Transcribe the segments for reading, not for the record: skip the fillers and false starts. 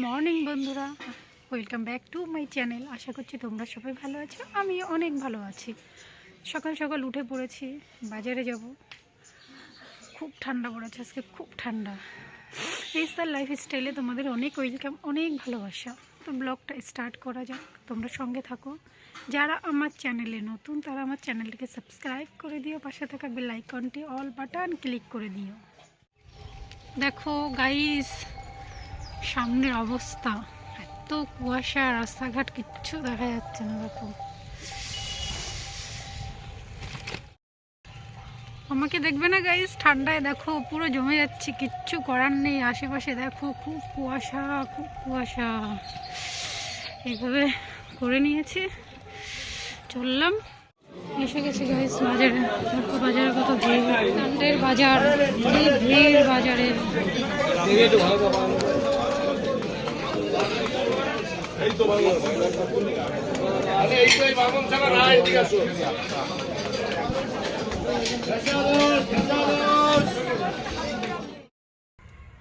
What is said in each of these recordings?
Morning বন্ধুরা, welcome back to my channel. আশা করছি তোমরা সবাই ভালো আছো। আমি অনেক ভালো আছি। সকাল সকাল উঠে পড়েছি, বাজারে যাব। খুব ঠান্ডা পড়েছে আজকে, খুব ঠান্ডা। এই স্যার লাইফস্টাইলে তোমাদের অনেক ওয়েলকাম, অনেক ভালোবাসা। তো ব্লগটা স্টার্ট করা যাক, তোমরা সঙ্গে থাকো। যারা আমার চ্যানেলে নতুন তারা আমার চ্যানেলটিকে সাবস্ক্রাইব করে দিও, পাশে থাকা বেল আইকনটি অল বাটন ক্লিক করে দিও। দেখো গাইস, সামনের অবস্থা, এত কুয়াশা, রাস্তাঘাট কিচ্ছু দেখা যাচ্ছে না। দেখো আমাকে দেখবে না গাইস, ঠান্ডায় দেখো পুরো জমে যাচ্ছে, কিচ্ছু করার নেই। আশেপাশে দেখো খুব কুয়াশা, খুব কুয়াশা। এইভাবে করে নিয়েছি, চললাম। এসে গেছি গাইস বাজারে। দেখো বাজারে কত ভিড়, সানডের বাজার, কি ভিড় বাজারের।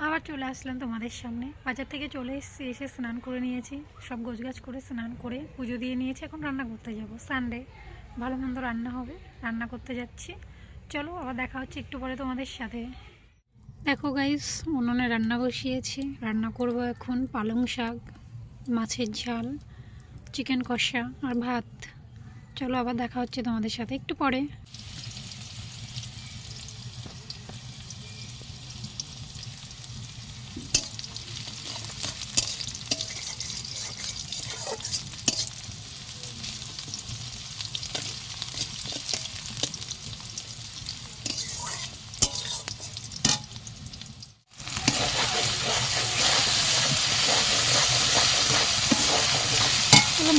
আবার চলে আসলাম তোমাদের সামনে। বাজার থেকে চলে এসেছি, এসে স্নান করে নিয়েছি, সব গোছগাছ করে স্নান করে পুজো দিয়ে নিয়েছি। এখন রান্না করতে যাব, সানডে ভালো মন্দ রান্না হবে, রান্না করতে যাচ্ছি। চলো আবার দেখা হচ্ছে একটু পরে তোমাদের সাথে। দেখো গাইস, উনুনে রান্না বসিয়েছি, রান্না করব এখন পালং শাক, মাছের ঝাল, চিকেন কষা আর ভাত। চলো আবার দেখা হচ্ছে তোমাদের সাথে একটু পরে।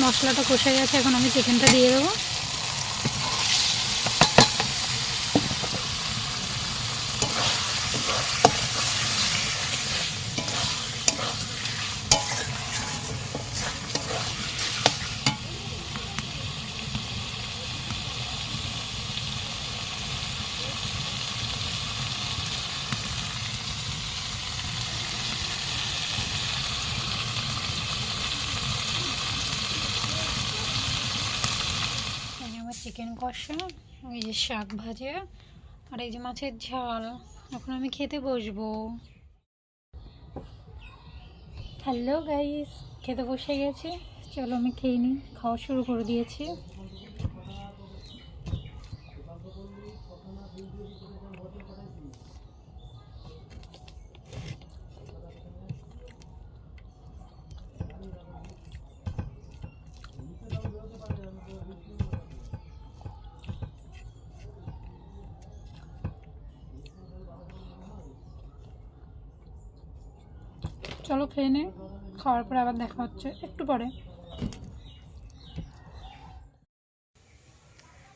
মশলাটা কষে গেছে, এখন আমি চিকেনটা দিয়ে দেবো। চিকেন কষা, ওই যে শাক ভাজা আর এই যে মাছের ঝাল। এখন আমি খেতে বসবো। হ্যালো গাইস, খেতে বসে গেছি। চলো আমি খেয়ে নিই, খাওয়া শুরু করে দিয়েছি। চলো খেয়ে নে, খাওয়ার পরে আবার দেখা হচ্ছে একটু পরে।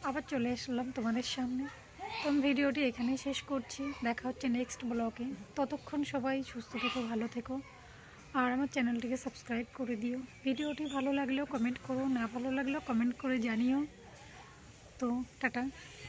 আবার চলে আসলাম তোমাদের সামনে। তো ভিডিওটি এখানেই শেষ করছি, দেখা হচ্ছে নেক্সট ব্লগে। ততক্ষণ সবাই সুস্থ থেকো, ভালো থেকো, আর আমার চ্যানেলটিকে সাবস্ক্রাইব করে দিও। ভিডিওটি ভালো লাগলেও কমেন্ট করো, না ভালো লাগলেও কমেন্ট করে জানিও। তো টাটা।